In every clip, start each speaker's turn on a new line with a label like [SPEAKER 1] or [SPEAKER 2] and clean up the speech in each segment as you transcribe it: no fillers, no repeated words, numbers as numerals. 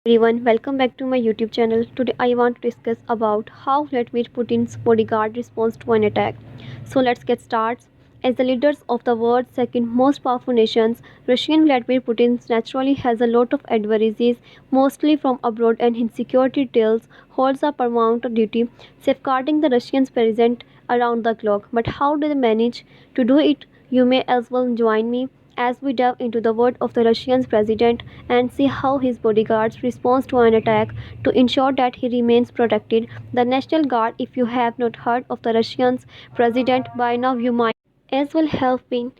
[SPEAKER 1] Everyone, welcome back to my YouTube channel. Today I want to discuss about how Vladimir Putin's bodyguard responds to an attack. So let's get started. As the leaders of the world's second most powerful nations, Russian Vladimir Putin naturally has a lot of adversaries, mostly from abroad, and his security details holds a paramount duty, safeguarding the Russian president around the clock. But how do they manage to do it? You may as well join me as we delve into the world of the Russian president and see how his bodyguards respond to an attack to ensure that he remains protected. The National Guard, if you have not heard of the Russian president by now, you might as well have been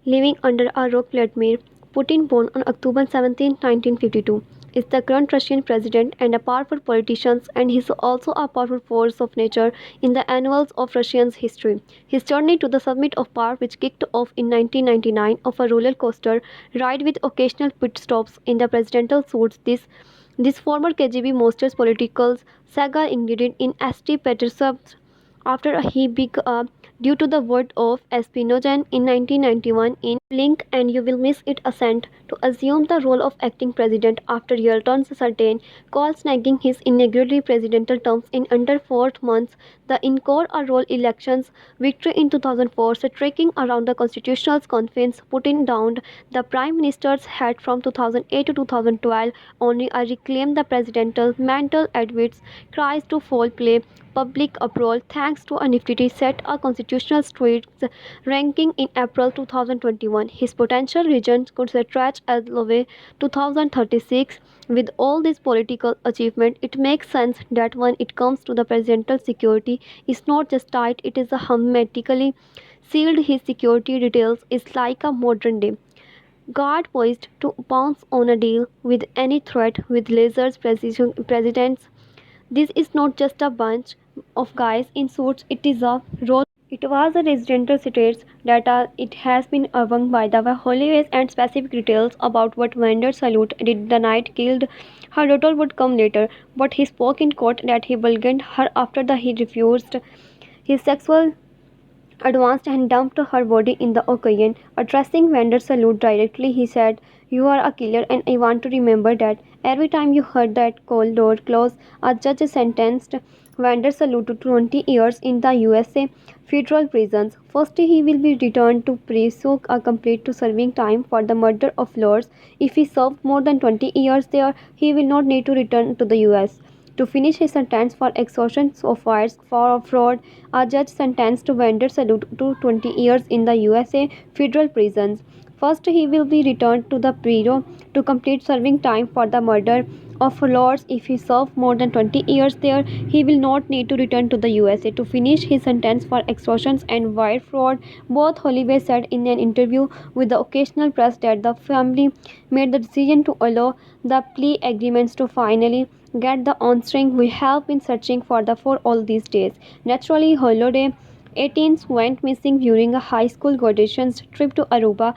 [SPEAKER 1] living under a rock. Vladimir Putin, born on October 17, 1952, is the current Russian president and a powerful politician, and he is also a powerful force of nature in the annals of Russian history. His journey to the summit of power, which kicked off in 1999, of a roller coaster ride with occasional pit stops in the presidential suits, this former KGB master's political saga ended in St. Petersburg after he became due to the word of espionage in 1991 in Blink, and you will miss it ascent to assume the role of acting president after Yeltsin's certain call snagging his inaugural presidential terms in under 4 months. The encore a roll elections victory in 2004, striking around the constitutional confines, Putin downed the prime minister's hat from 2008 to 2012. Only a reclaimed the presidential mantle amidst cries to foul play public uproar thanks to a nifty set a constitutional streets ranking in April 2021. His potential region could stretch as low 2036. With all this political achievement, it makes sense that when it comes to the presidential security, it's not just tight, it is a hermetically sealed. His security details is like a modern day guard poised to pounce on a deal with any threat with lasers precision presidents. This is not just a bunch of guys in suits, it is a role. It was a residential states that it has been abhorrent by the holidays and specific details about what Vander Salute did the night killed. Her daughter would come later, but he spoke in court that he bullied her after he refused his sexual advanced and dumped her body in the occasion. Addressing Vander Salute directly, he said, "You are a killer, and I want to remember that. Every time you heard that cold door close, a judge sentenced Vander Salute to 20 years in the USA federal prisons. First, he will be returned to Preso, a complete to serving time for the murder of Lords. If he served more than 20 years there, he will not need to return to the US. To finish his sentence for extortion of wires for fraud, a judge sentenced Vander Salute to 20 years in the USA federal prisons. First, he will be returned to the Bureau to complete serving time for the murder of Lords. If he served more than 20 years there, he will not need to return to the USA to finish his sentence for extortion and wire fraud. Both Holloway said in an interview with the occasional press that the family made the decision to allow the plea agreements to finally get the answering we have been searching for all these days. Naturally, Holiday 18 went missing during a high school graduation trip to Aruba.